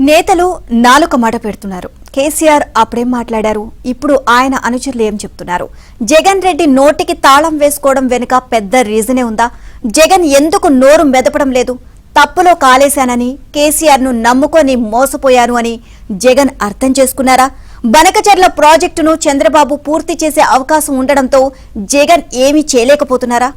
నేతలు నాలుక మాట పెడుతున్నారు. కేసీఆర్ అప్పుడేం మాట్లాడారు, ఇప్పుడు ఆయన అనుచరులు ఏం చెప్తున్నారు? జగన్ రెడ్డి నోటికి తాళం వేసుకోవడం వెనుక పెద్ద రీజనే ఉందా? జగన్ ఎందుకు నోరు మెదపడం లేదు? తప్పులో కాలేశానని, కేసీఆర్ ను నమ్ముకొని మోసపోయాను అని జగన్ అర్థం చేసుకున్నారా? బనకచెర్ల ప్రాజెక్టును చంద్రబాబు పూర్తి చేసే అవకాశం ఉండడంతో జగన్ ఏమీ చేయలేకపోతున్నారా?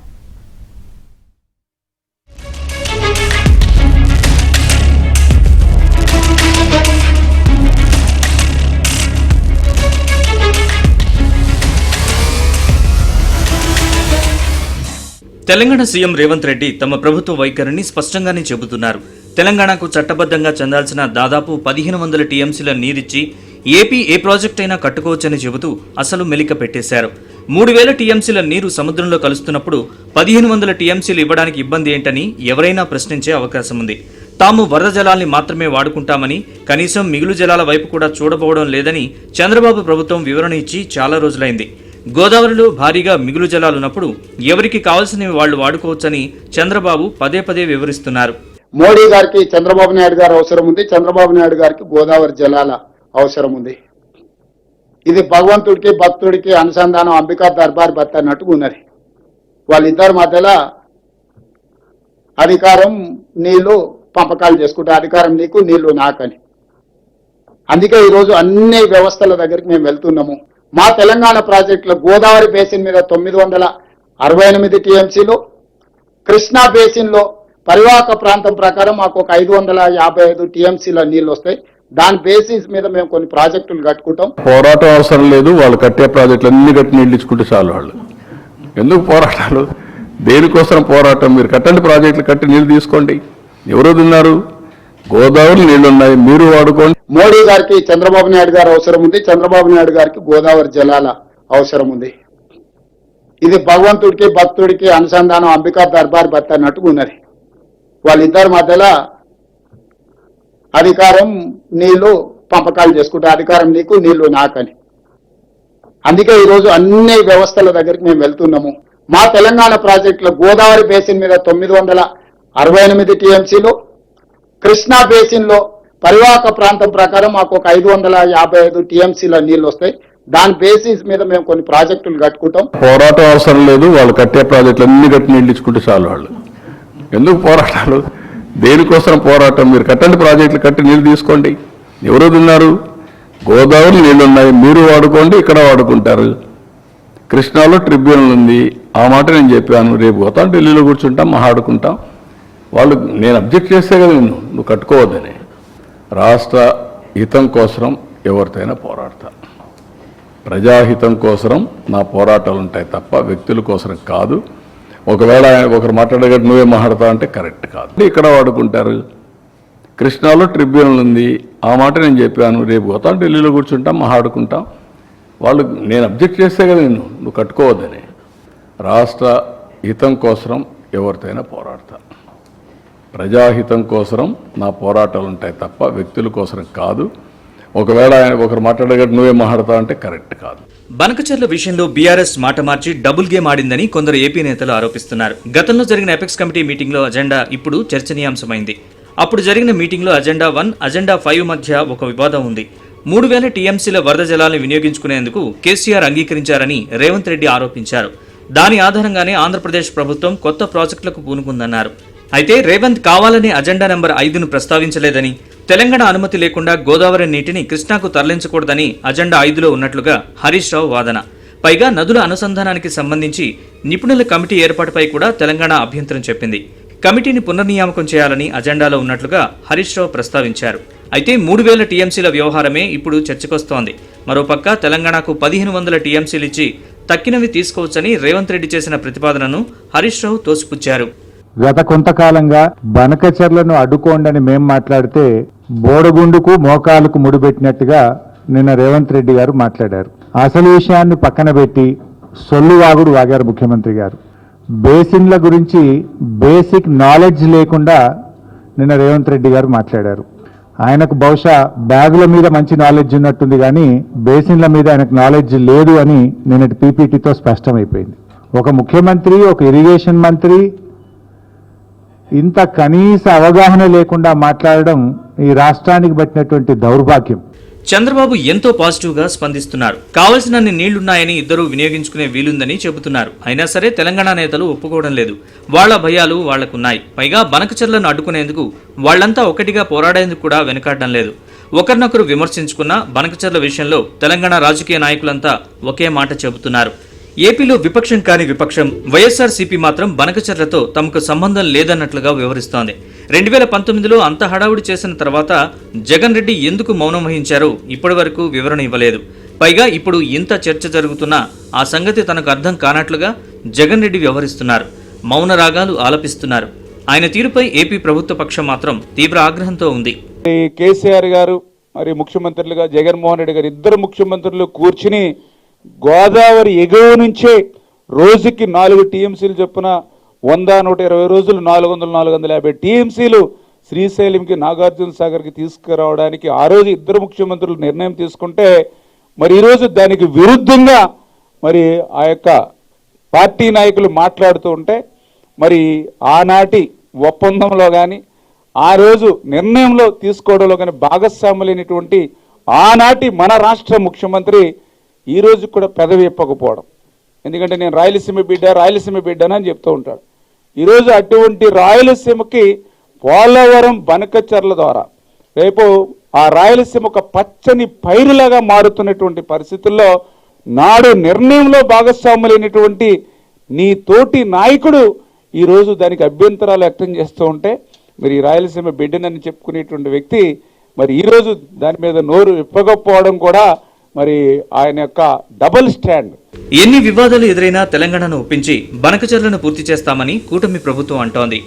తెలంగాణ సీఎం రేవంత్ రెడ్డి తమ ప్రభుత్వ వైఖరిని స్పష్టంగానే చెబుతున్నారు. తెలంగాణకు చట్టబద్ధంగా చెందాల్సిన దాదాపు 1500 టీఎంసీల నీరిచ్చి ఏపీ ఏ ప్రాజెక్ట్ అయినా కట్టుకోవచ్చని చెబుతూ అసలు మెలిక పెట్టేశారు. 3000 టీఎంసీల నీరు సముద్రంలో కలుస్తున్నప్పుడు 1500 టీఎంసీలు ఇవ్వడానికి ఇబ్బంది ఏంటని ఎవరైనా ప్రశ్నించే అవకాశం ఉంది. తాము వరద జలాల్ని మాత్రమే వాడుకుంటామని, కనీసం మిగులు జలాల వైపు కూడా చూడబోవడం లేదని చంద్రబాబు ప్రభుత్వం వివరణ ఇచ్చి చాలా రోజులైంది. గోదావరిలో భారీగా మిగులు జలాలున్నప్పుడు ఎవరికి కావాల్సినవి వాళ్లు వాడుకోవచ్చని చంద్రబాబు పదే పదే వివరిస్తున్నారు. మోడీ గారికి చంద్రబాబు నాయుడు గారు అవసరం ఉంది, చంద్రబాబు నాయుడు గారికి గోదావరి జలాల అవసరం ఉంది. ఇది భగవంతుడికి భక్తుడికి అనుసంధానం, అంబికా దర్బార్ భర్త అన్నట్టుగా ఉన్నది. వాళ్ళిద్దరి మధ్యలో అధికారం నీళ్లు పంపకాలు చేసుకుంటే, అధికారం నీకు నీళ్లు నాకని. అందుకే ఈరోజు అన్ని వ్యవస్థల దగ్గరికి మేము వెళ్తున్నాము. మా తెలంగాణ ప్రాజెక్టులో గోదావరి బేసిన్ మీద 968 టీఎంసీలు, కృష్ణా బేసిన్ లో పరివాహక ప్రాంతం ప్రకారం మాకు ఒక 555 టీఎంసీల నీళ్లు వస్తాయి. దాని బేసిస్ మీద మేము కొన్ని ప్రాజెక్టులు కట్టుకుంటాం. పోరాటం అవసరం లేదు, వాళ్ళు కట్టే ప్రాజెక్టులు అన్ని కట్టి నీళ్లు ఇచ్చుకుంటే చాలు. వాళ్ళు ఎందుకు పోరాటాలు? దేనికోసం పోరాటం? మీరు కట్టండి, ప్రాజెక్టులు కట్టి నీళ్లు తీసుకోండి. ఎవరు తిన్నారు? గోదావరి నీళ్లున్నాయి, మీరు వాడుకోండి. మోడీ గారికి చంద్రబాబు నాయుడు గారు అవసరం ఉంది, చంద్రబాబు నాయుడు గారికి గోదావరి జలాల అవసరం ఉంది. ఇది భగవంతుడికి భక్తుడికి అనుసంధానం, అంబికా దర్బార్ భర్త అన్నట్టుగా ఉన్నది. వాళ్ళిద్దరి మధ్యలో అధికారం నీళ్లు పంపకాలు చేసుకుంటే, అధికారం నీకు నీళ్లు నాకని. అందుకే ఈరోజు అన్ని వ్యవస్థల దగ్గరికి మేము వెళ్తున్నాము. మా తెలంగాణ ప్రాజెక్టులో గోదావరి బేసిన్ మీద 968 టీఎంసీలు, కృష్ణా బేసిన్ లో పరివాహక ప్రాంతం ప్రకారం మాకు ఒక 555 టీఎంసీల నీళ్లు వస్తాయి. దాని బేసిస్ మీద మేము కొన్ని ప్రాజెక్టులు కట్టుకుంటాం. పోరాటం అవసరం లేదు, వాళ్ళు కట్టే ప్రాజెక్టులు అన్ని కట్టి నీళ్లు ఇచ్చుకుంటే చాలు. వాళ్ళు ఎందుకు పోరాటాలు? దేనికోసం పోరాటం? మీరు కట్టండి, ప్రాజెక్టులు కట్టి నీళ్లు తీసుకోండి. ఎవరు తిన్నారు? గోదావరి నీళ్లున్నాయి, మీరు వాడుకోండి, ఇక్కడ వాడుకుంటారు. కృష్ణాలో ట్రిబ్యునల్ ఉంది, ఆ మాట నేను చెప్పాను. రేపు పోతాం, ఢిల్లీలో కూర్చుంటాం, మాట్లాడుకుంటాం. వాళ్ళు నేను అబ్జెక్ట్ చేస్తే కదా నువ్వు కట్టుకోవద్దని. రాష్ట్ర హితం కోసం ఎవరితోనైనా పోరాడతా, ప్రజాహితం కోసం నా పోరాటాలు ఉంటాయి తప్ప వ్యక్తుల కోసం కాదు. ఒకవేళ ఒకరు మాట్లాడగట్టు నువ్వే మాట్లాడతా అంటే కరెక్ట్ కాదు. ఇక్కడ వాడుకుంటారు. కృష్ణాలో ట్రిబ్యునల్ ఉంది, ఆ మాట నేను చెప్పాను. రేపు పోతాం, ఢిల్లీలో కూర్చుంటాం, మాట్లాడుకుంటాం. వాళ్ళు నేను అబ్జెక్ట్ చేస్తే కదా నువ్వు కట్టుకోవద్దని. రాష్ట్ర హితం కోసం ఎవరితోనైనా పోరాడతా, ప్రజాహితం కోసం నా పోరాటాలు ఉంటాయి తప్ప వ్యక్తుల కోసం కాదు. ఒకవేళ ఒకరు మాట్లాడగట్టు నువ్వే మాట్లాడతా అంటే కరెక్ట్ కాదు. బనకచెర్ల విషయంలో బీఆర్ఎస్ మాట మార్చి డబుల్ గేమ్ ఆడిందని కొందరు ఏపీ నేతలు ఆరోపిస్తున్నారు. గతంలో జరిగిన ఎపెక్స్ కమిటీ మీటింగ్లో అజెండా ఇప్పుడు చర్చనీయాంశమైంది. అప్పుడు జరిగిన మీటింగ్లో అజెండా 1, అజెండా 5 మధ్య ఒక వివాదం ఉంది. 3000 టీఎంసీల వరద జలాలను వినియోగించుకునేందుకు కేసీఆర్ అంగీకరించారని రేవంత్ రెడ్డి ఆరోపించారు. దాని ఆధారంగానే ఆంధ్రప్రదేశ్ ప్రభుత్వం కొత్త ప్రాజెక్టులకు పూనుకుందన్నారు. అయితే రేవంత్ కావాలనే అజెండా నెంబర్ 5ను ప్రస్తావించలేదని, తెలంగాణ అనుమతి లేకుండా గోదావరి నీటిని కృష్ణాకు తరలించకూడదని అజెండా 5లో ఉన్నట్లుగా హరీష్ రావు వాదన. పైగా నదుల అనుసంధానానికి సంబంధించి నిపుణుల కమిటీ ఏర్పాటుపై కూడా తెలంగాణ అభ్యంతరం చెప్పింది. కమిటీని పునర్నియామకం చేయాలని అజెండాలో ఉన్నట్లుగా హరీష్ రావు ప్రస్తావించారు. అయితే 3000 టీఎంసీల వ్యవహారమే ఇప్పుడు చర్చకొస్తోంది. మరోపక్క తెలంగాణకు 1500 టీఎంసీలు ఇచ్చి తక్కినవి తీసుకోవచ్చని రేవంత్ రెడ్డి చేసిన ప్రతిపాదనను హరీష్ రావు తోసిపుచ్చారు. గత కొంతకాలంగా బనకచెర్లను అడ్డుకోండని మేం మాట్లాడితే బోడగుండుకు మోకాలకు ముడిపెట్టినట్టుగా నిన్న రేవంత్ రెడ్డి గారు మాట్లాడారు. అసలు విషయాన్ని పక్కన పెట్టి సొల్లువాగుడు వాగారు ముఖ్యమంత్రి గారు. బేసిన్ల గురించి బేసిక్ నాలెడ్జ్ లేకుండా నిన్న రేవంత్ రెడ్డి గారు మాట్లాడారు. ఆయనకు బహుశా బ్యాగుల మీద మంచి నాలెడ్జ్ ఉన్నట్టుంది, కానీ బేసిన్ల మీద ఆయనకు నాలెడ్జ్ లేదు అని నిన్నటి పీపీటీతో స్పష్టమైపోయింది. ఒక ముఖ్యమంత్రి, ఒక ఇరిగేషన్ మంత్రి ఇంత కనీస అవగాహన లేకుండా మాట్లాడడం ఈ రాష్ట్రానికి పట్టినటువంటి దౌర్భాగ్యం. చంద్రబాబు ఎంతో పాజిటివ్ గా స్పందిస్తున్నారు. కావలసినన్ని నీళ్లున్నాయని ఇద్దరూ వినియోగించుకునే వీలుందని చెబుతున్నారు. అయినా సరే తెలంగాణ నేతలు ఒప్పుకోవడం లేదు. వాళ్ల భయాలు వాళ్లకున్నాయి. పైగా బనకచెర్లను అడ్డుకునేందుకు వాళ్లంతా ఒకటిగా పోరాడేందుకు కూడా వెనుకాడడం లేదు. ఒకరినొకరు విమర్శించుకున్న బనకచెర్ల విషయంలో తెలంగాణ రాజకీయ నాయకులంతా ఒకే మాట చెబుతున్నారు. ఏపీలో విపక్షం కాని విపక్షం వైఎస్ఆర్సీపీ మాత్రం బనకచెర్లతో తమకు సంబంధం లేదన్నట్లుగా వివరిస్తోంది. 2019లో అంత హడావుడి చేసిన తర్వాత జగన్ రెడ్డి ఎందుకు మౌనం వహించారో ఇప్పటి వరకు వివరణ ఇవ్వలేదు. పైగా ఇప్పుడు ఇంత చర్చ జరుగుతున్నా ఆ సంగతి తనకు అర్థం కానట్లుగా జగన్ రెడ్డి వ్యవహరిస్తున్నారు. మౌన రాగాలు ఆలపిస్తున్నారు. ఆయన తీరుపై ఏపీ ప్రభుత్వ పక్షం మాత్రం తీవ్ర ఆగ్రహంతో ఉంది. కేసీఆర్ గారు మరి ముఖ్యమంత్రులుగా జగన్మోహన్ రెడ్డి గారు ఇద్దరు ముఖ్యమంత్రులు కూర్చుని గోదావరి ఎగువ నుంచే రోజుకి 4 టీఎంసీలు చొప్పున 100-120 రోజులు 400-450 టీఎంసీలు శ్రీశైలంకి నాగార్జున సాగర్కి తీసుకురావడానికి ఆ రోజు ఇద్దరు ముఖ్యమంత్రులు నిర్ణయం తీసుకుంటే మరి ఈరోజు దానికి విరుద్ధంగా మరి ఆ యొక్క పార్టీ నాయకులు మాట్లాడుతూ ఉంటే మరి ఆనాటి ఒప్పందంలో కానీ ఆ రోజు నిర్ణయంలో తీసుకోవడంలో కానీ భాగస్వాములైనటువంటి ఆనాటి మన రాష్ట్ర ముఖ్యమంత్రి ఈ రోజు కూడా పెదవి ఇప్పకపోవడం. ఎందుకంటే నేను రాయలసీమ బిడ్డ అని చెప్తూ ఉంటాడు. ఈరోజు అటువంటి రాయలసీమకి పోలవరం బనకచెర్ల ద్వారా రేపు ఆ రాయలసీమ ఒక పచ్చని పైరులాగా మారుతున్నటువంటి పరిస్థితుల్లో నాడు నిర్ణయంలో భాగస్వాములైనటువంటి నీ తోటి నాయకుడు ఈరోజు దానికి అభ్యంతరాలు వ్యక్తం చేస్తూ ఉంటే మరి రాయలసీమ బిడ్డనని చెప్పుకునేటువంటి వ్యక్తి మరి ఈరోజు దాని మీద నోరు ఇప్పకపోవడం కూడా మరి ఆయన యొక్క డబుల్ స్టాండ్. ఎన్ని వివాదాలు ఎదురైనా తెలంగాణను ఒప్పించి బనకచెర్లను పూర్తి చేస్తామని కూటమి ప్రభుత్వం అంటోంది.